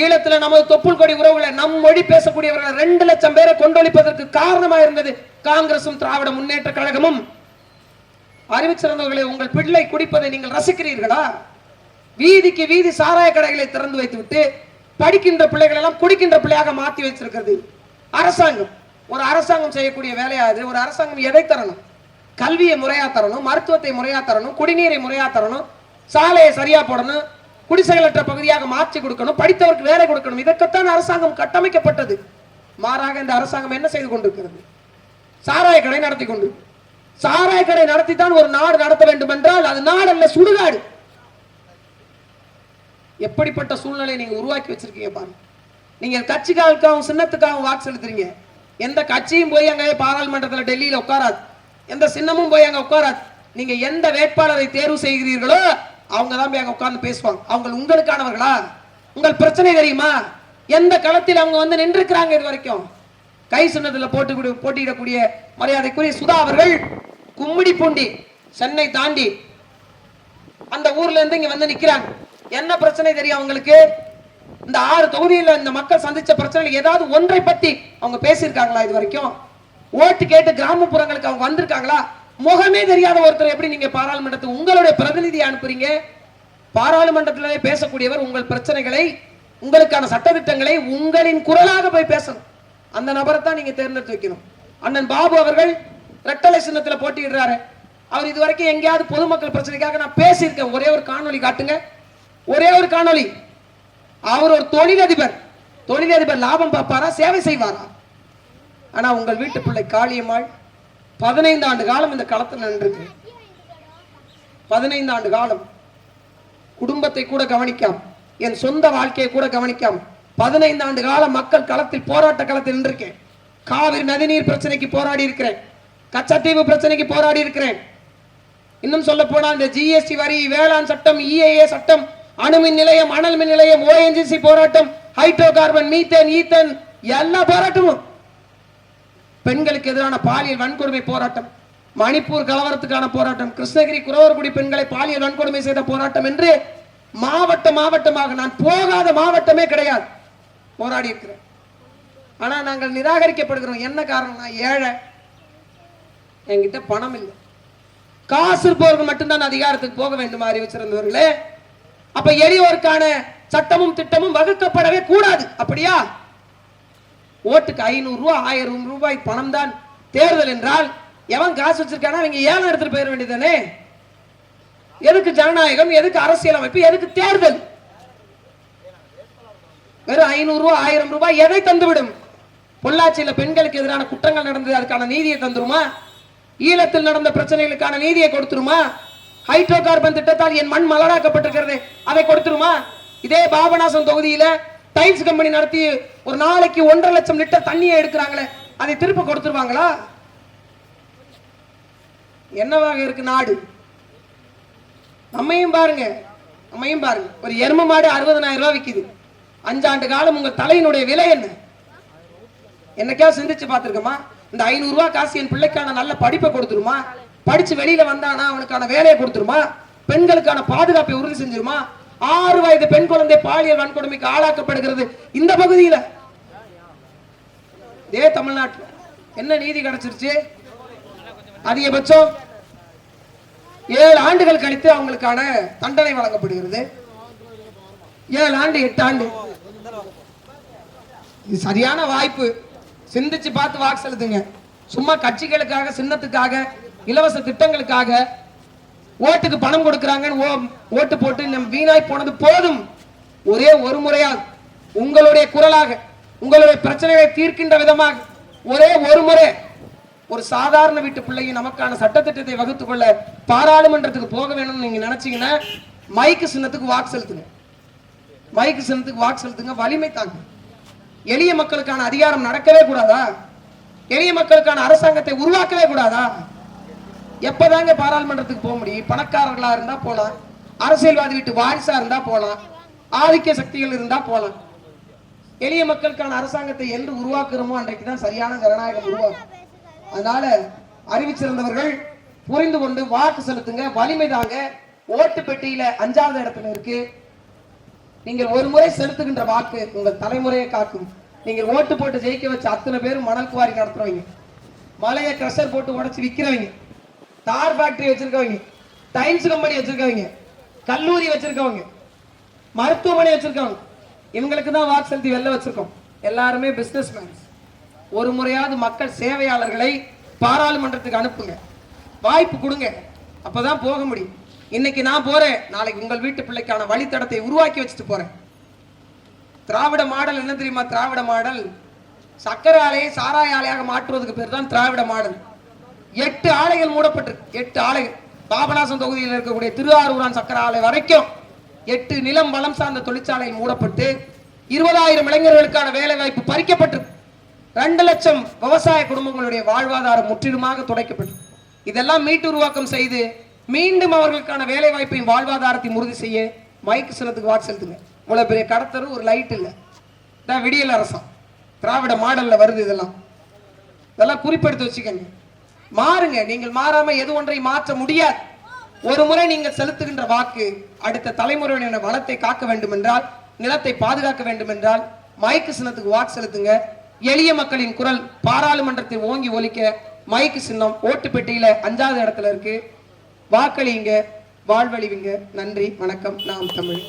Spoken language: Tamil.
ஈழத்துல நமது தொப்புள் கொடி உறவுகளை நம் மொழி பேசக்கூடியவர்கள் 2 லட்சம் பேரை கொண்டொழிப்பதற்கு காரணமா இருந்தது காங்கிரசும் திராவிட முன்னேற்ற கழகமும். அறிவிச்சிருந்தவர்களை, உங்கள் பிள்ளை குடிப்பதை நீங்கள் ரசிக்கிறீர்களா? வீதிக்கு வீதி சாராய கடைகளை திறந்து வைத்துவிட்டு படிக்கின்ற பிள்ளைகள் எல்லாம் குடிக்கின்ற பிள்ளையாக மாற்றி வச்சிருக்கிறது அரசாங்கம். ஒரு அரசாங்கம் செய்யக்கூடிய வேலையாது. ஒரு அரசாங்கம் எதை தரணும்? கல்வியை முறையா தரணும், மருத்துவத்தை முறையா தரணும், குடிநீரை முறையா தரணும், சாலையை சரியா போடணும், குடிசைகளற்ற பகுதியாக மாற்றி கொடுக்கணும், படித்தவருக்கு வேலை கொடுக்கணும். இதற்குத்தான் அரசாங்கம் கட்டமைக்கப்பட்டது. மாறாக இந்த அரசாங்கம் என்ன செய்து கொண்டிருக்கிறது? சாராய கடை நடத்தி கொண்டு, சாராய கடை நடத்தித்தான் ஒரு நாடு நடத்த வேண்டும் என்றால் அது நாடு அல்ல, சுடுகாடு. எப்படிப்பட்ட சூழ்நிலை நீங்க உருவாக்கி வச்சிருக்கீங்க பாருங்க. நீங்க கட்சிக்காகவும் சின்னத்துக்காகவும் வாக்கு செலுத்துறீங்க. எந்த கட்சியும் போய் அங்க பாராளுமன்றத்தில் டெல்லியில உட்காராது, எந்த சின்னமும் போய் அங்க உட்காராது. நீங்க எந்த வேட்பாளரை தேர்வு செய்கிறீர்களோ அவங்க தான் போய் அங்க உட்கார்ந்து பேசுவாங்க. அவங்க உங்களுக்கானவர்களா? உங்கள் பிரச்சனை தெரியுமா? எந்த களத்தில் அவங்க வந்து நின்றுக்கிறாங்க? இது வரைக்கும் கை சின்னத்தில் போட்டியிடக்கூடிய மரியாதைக்குரிய சுதா அவர்கள் கும்மிடி பூண்டி சென்னை தாண்டி அந்த ஊர்ல இருந்து இங்க வந்து நிக்கிறாங்க. என்ன பிரச்சனை தெரியும் அவங்களுக்கு? இந்த 6 தொகுதியில் இந்த மக்கள் சந்திச்ச பிரச்சனை ஏதாவது ஒன்றை பத்தி அவங்க பேசியிருக்காங்களா? இது வரைக்கும் ஓட்டு கேட்டு கிராமப்புறங்களுக்கு அவங்க வந்திருக்காங்களா? முகமே தெரியாத ஒருத்தர் எப்படி நீங்க பாராளுமன்றத்துக்கு உங்களுடைய பிரதிநிதியை அனுப்புறீங்க? பாராளுமன்றத்திலே பேசக்கூடியவர் உங்கள் பிரச்சனைகளை, உங்களுக்கான சட்டத்திட்டங்களை உங்களின் குரலாக போய் பேசணும். அந்த நபரை தான் நீங்க தேர்ந்தெடுத்து வைக்கணும். அண்ணன் பாபு அவர்கள் ரெட்டலை சின்னத்துல போட்டியிடுறாரு. அவர் இதுவரைக்கும் எங்கேயாவது பொதுமக்கள் பிரச்சனைக்காக நான் பேசியிருக்கேன். ஒரே ஒரு காணொலி காட்டுங்க, ஒரே ஒரு காணொலி. அவர் ஒரு தொழிலதிபர். தொழிலதிபர் லாபம் பார்ப்பாரா, சேவை செய்வாரா? ஆனா உங்கள் வீட்டு பிள்ளை காளியம்மாள் 15 ஆண்டு காலம் இந்த களத்தில் நின்றிருக்கு. 15 ஆண்டு காலம் குடும்பத்தை கூட கவனிக்காம, என் சொந்த வாழ்க்கையை கூட கவனிக்காம 15 ஆண்டு காலம் மக்கள் களத்தில், போராட்ட களத்தில் நின்றிருக்கேன். காவிரி நதிநீர் பிரச்சனைக்கு போராடி இருக்கிறேன், கச்சத்தீவு பிரச்சனைக்கு போராடி இருக்கிறேன். இன்னும் சொல்ல போனால் இந்த ஜிஎஸ்டி வரி, வேளாண் சட்டம், இஏஏ சட்டம், அணுமின் நிலையம், அனல் மின் நிலையம், ஓஎன்ஜிசி போராட்டம், ஹைட்ரோ கார்பன், மீத்தேன், ஈத்தன், எல்லா போராட்டமும், பெண்களுக்கு எதிரான பாலியல் வன்கொடுமை போராட்டம், மணிப்பூர் கலவரத்துக்கான போராட்டம், கிருஷ்ணகிரி குறவர்குடி பெண்களை பாலியல் வன்கொடுமை செய்த போராட்டம் என்று மாவட்டமாக நான் போகாத மாவட்டமே கிடையாது, போராடி இருக்கிறேன். ஆனா நாங்கள் நிராகரிக்கப்படுகிறோம். என்ன காரணம்னா, ஏழை, என்கிட்ட பணம் இல்லை. காசு இருப்பவர்கள் மட்டும்தான் அதிகாரத்துக்கு போக வேண்டுமா அறிவிச்சிருந்தவர்களே? அப்ப எளியோருக்கான சட்டமும் திட்டமும் வகுக்கப்படவே கூடாது. அப்படியா? ஓட்டுக்கு 500 ரூபாய் 1000 ரூபாய் பணம் தான் தேர்தல் என்றால் எவன் காசு வச்சிருக்கானா அவங்க ஏலம் எடுத்துட்டு போயிட வேண்டியதானே? எதுக்கு ஜனநாயகம், எதுக்கு அரசியல் அமைப்பு, எதுக்கு தேர்தல்? வெறும் 500 ரூபாய் 1000 ரூபாய் எதை தந்துவிடும்? பொள்ளாச்சியில பெண்களுக்கு எதிரான குற்றங்கள் நடந்தது, அதுக்கான நீதியை தந்துருமா? ஈழத்தில் நடந்த பிரச்சனைகளுக்கான நீதியை கொடுத்துருமா? ஹைட்ரோ கார்பன் திட்டத்தால் என் மண் மலராக்கப்பட்டிருக்கிறது, அதை கொடுத்துருமா? இதே பாபநாசம் தொகுதியில டைல்ஸ் கம்பெனி நடத்தி ஒரு நாளைக்கு 1.5 லட்சம் லிட்டர் தண்ணியை எடுக்கிறாங்களே, அதை திருப்ப கொடுத்துருவாங்களா? என்னவாக இருக்கு நாடு? நம்மையும் பாருங்க, நம்மையும் பாருங்க. ஒரு எரும மாடு 60,000 ரூபாய் விற்குது. 5 ஆண்டு காலம் உங்கள் தலையினுடைய விலை என்ன? என்னைக்காவது சிந்திச்சு பார்த்திருக்கமா? இந்த 500 ரூபாய் காசு என் பிள்ளைக்கான நல்ல படிப்பை கொடுத்துருமா? படிச்சு வெளியில வந்தானா அவனுக்கான வேலையை கொடுத்துருமா? பெண்களுக்கான பாதுகாப்பை உறுதி செஞ்சிருமா? 6 வயது பெண் குழந்தை பாலியல் வன்கொடுமைக்கு ஆளாக்கப்படுகிறது இந்த பகுதியில். இதே தமிழ்நாட்டில் என்ன நீதி கிடைச்சிருச்சு? அதிகபட்சம் 7 ஆண்டுகள் கழித்து அவங்களுக்கான தண்டனை வழங்கப்படுகிறது. 7 ஆண்டு 8 ஆண்டு. இது சரியான வாய்ப்பு. சிந்திச்சு பார்த்து வாக்கு செலுத்துங்க. சும்மா கட்சிகளுக்காக, சின்னத்துக்காக, இலவச திட்டங்களுக்காக, ஓட்டுக்கு பணம் கொடுக்கிறாங்கன்னு ஓட்டு போட்டு நம் வீணாய் போனது போதும். ஒரே ஒரு முறையாக உங்களுடைய குரலாக, உங்களுடைய பிரச்சனைகளை தீர்க்கின்ற விதமாக ஒரே ஒரு முறை ஒரு சாதாரண வீட்டு பிள்ளையை நமக்கான சட்டத்திட்டத்தை வகுத்துக் கொள்ள பாராளுமன்றத்துக்கு போக வேணும்னு நீங்க நினைச்சீங்கன்னா மைக்கு சின்னத்துக்கு வாக்கு செலுத்துங்க. மைக்கு சின்னத்துக்கு வாக்கு செலுத்துங்க. வலிமை தாங்க. எளிய மக்களுக்கான அதிகாரம் நடக்கவே கூடாதா? எளிய மக்களுக்கான அரசாங்கத்தை உருவாக்கவே கூடாதா? எப்பதாங்க பாராளுமன்றத்துக்கு போக முடியும்? பணக்காரர்களா இருந்தா போலாம், அரசியல்வாதி வீட்டு வாரிசா இருந்தா போலாம், ஆதிக்க சக்திகள் இருந்தா போலாம். எளிய மக்களுக்கான அரசாங்கத்தை என்று உருவாக்குறோமோ அன்றைக்கு தான் சரியான ஜனநாயகம் உருவாக்கும். அதனால அறிவிச்சிருந்தவர்கள் புரிந்து கொண்டு வாக்கு செலுத்துங்க. வலிமை தாங்க. ஓட்டு பெட்டியில 5வது இடத்துல இருக்கு. நீங்கள் ஒரு முறை செலுத்துகின்ற வாக்கு உங்கள் தலைமுறையை காக்கும். நீங்கள் ஓட்டு போட்டு ஜெயிக்க வச்ச அத்தனை பேரும் மணல் குவாரி நடத்துறவங்க, மலையை கிரஷர் போட்டு உடைச்சு விற்கிறவங்க, தார் ஃபேக்டரி வச்சிருக்கவங்க, டைம்ஸ் கம்பெனி வச்சிருக்கவங்க, கல்லூரி வச்சிருக்கவங்க, மருத்துவமனை வச்சிருக்கவங்க, இவங்களுக்கு தான் வாக்கு செலுத்தி வெளில வச்சிருக்கோம். எல்லாருமே பிசினஸ் மேன்ஸ். ஒரு முறையாவது மக்கள் சேவையாளர்களை பாராளுமன்றத்துக்கு அனுப்புங்க, வாய்ப்பு கொடுங்க, அப்பதான் போக முடியும். இன்னைக்கு நான் போறேன், நாளைக்கு உங்கள் வீட்டு பிள்ளைக்கான வழித்தடத்தை உருவாக்கி வச்சுட்டு போறேன். திராவிட மாடல் என்ன தெரியுமா? திராவிட மாடல் சக்கரை ஆலையை சாராய ஆலையாக மாற்றுவதற்கு பேர் தான் திராவிட மாடல். 8 ஆலைகள் மூடப்பட்டிருக்கு. 8 ஆலைகள். பாபநாசம் தொகுதியில் இருக்கக்கூடிய திருவாரூரான் சக்கரை ஆலை வரைக்கும் 8 நிலம் வளம் சார்ந்த தொழிற்சாலை மூடப்பட்டு 20,000 இளைஞர்களுக்கான வேலை வாய்ப்பு பறிக்கப்பட்டிருக்கு. 2 லட்சம் விவசாய குடும்பங்களுடைய வாழ்வாதாரம் முற்றிலுமாக துடைக்கப்பட்டு, இதெல்லாம் மீட்டு உருவாக்கம் செய்து மீண்டும் அவர்களுக்கான வேலை வாய்ப்பையும் வாழ்வாதாரத்தையும் உறுதி செய்ய மைக்கு சின்னத்துக்கு வாக்கு செலுத்துங்க. இவ்வளவு பெரிய கடத்தரு, ஒரு லைட் இல்ல, விடியல் அரசம் திராவிட மாடல்ல வருது. இதெல்லாம் குறிப்பெடுத்து வச்சுக்கங்க. மாறுங்க. நீங்கள் மாறாம எது ஒன்றை மாற்ற முடியாது. ஒரு முறை நீங்கள் செலுத்துகின்ற வாக்கு அடுத்த தலைமுறையின வளத்தை காக்க வேண்டும் என்றால், நிலத்தை பாதுகாக்க வேண்டும் என்றால் மைக்கு சின்னத்துக்கு வாக்கு செலுத்துங்க. எளிய மக்களின் குரல் பாராளுமன்றத்தை ஓங்கி ஒலிக்க மைக்கு சின்னம் ஓட்டு பெட்டியில 5வது இடத்துல இருக்கு. வாக்களிங்க, வாழ்வழிவிங்க. நன்றி, வணக்கம். நாம் தமிழ்.